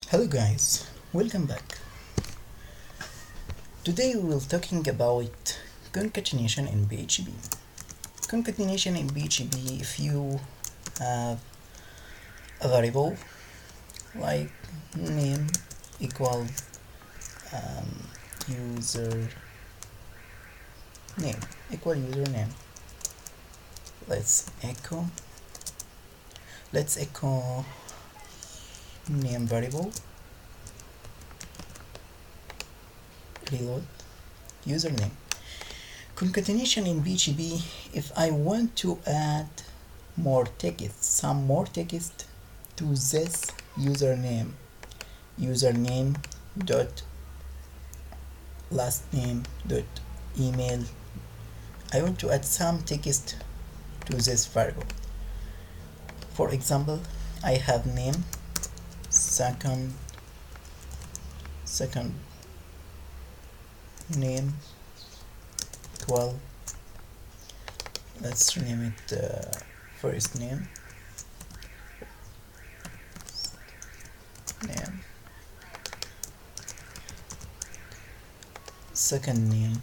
Hello guys, welcome back. Today we will talking about concatenation in PHP. Concatenation in PHP, if you have a variable like name equals user name equal username. Let's echo name variable, reload username. Concatenation in PHP, if I want to add some more text to this username dot last name dot email, I want to add some text to this variable. For example, I have name, second name 12. Let's rename it first name, second name,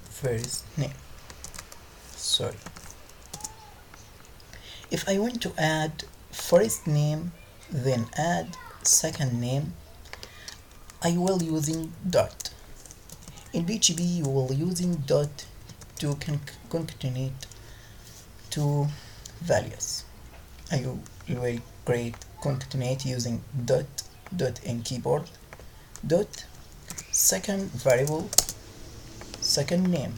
first name. Sorry. If I want to add first name then add second name, I will using dot. In PHP you will using dot to concatenate two values. I will create concatenate using dot in keyboard, dot second variable, second name,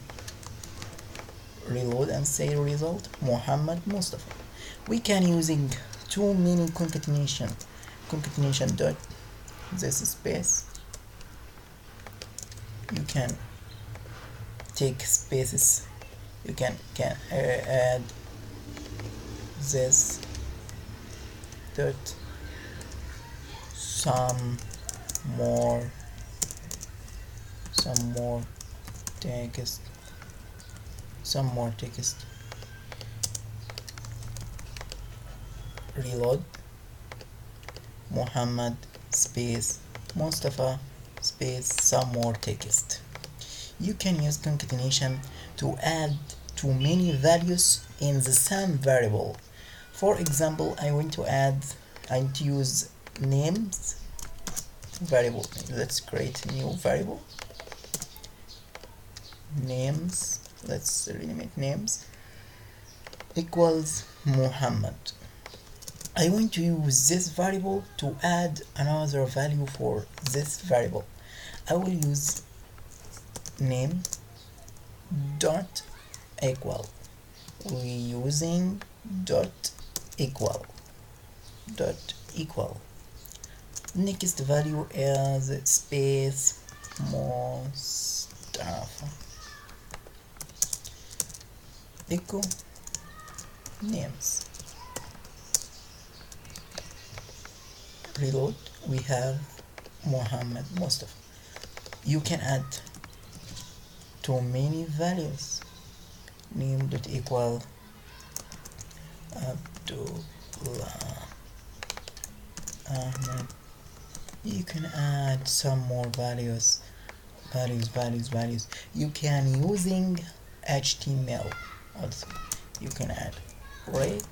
reload and say result Muhammad Mustafa. We can using too many concatenation dot this space. You can take spaces, you can add this dot some more text, reload Muhammad space Mustafa space some more text. You can use concatenation to add too many values in the same variable. For example, I want to use names variable. Let's create a new variable, names. Let's rename it names equals Muhammad. I want to use this variable to add another value for this variable. I will use name dot equal. We using dot equal. Next value is space Mustafa echo names. Reload, we have Muhammad Mustafa. You can add too many values. Name dot equal Abdullah Ahmed. You can add some more values. You can using HTML also. You can add break.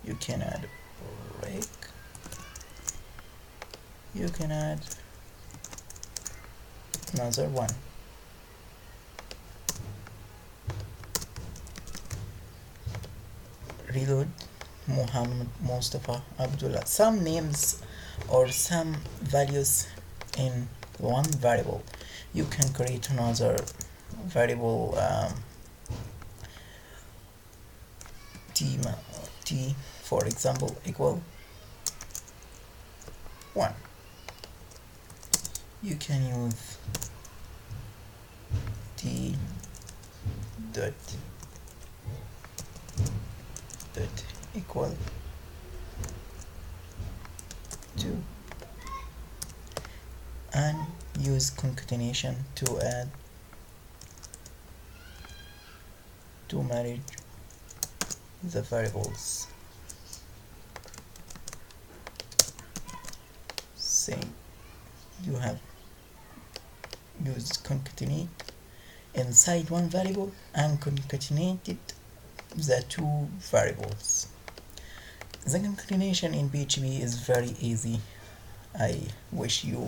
You can add another one. Reload Muhammad Mustafa Abdullah. Some names or some values in one variable. You can create another variable t for example equal 1. You can use t dot equal 2 and use concatenation to add to manage the variables. Say you have used concatenate inside one variable and concatenated the two variables. The concatenation in PHP is very easy. I wish you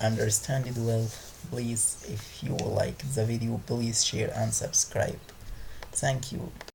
understand it well. Please, if you like the video, please share and subscribe. Thank you.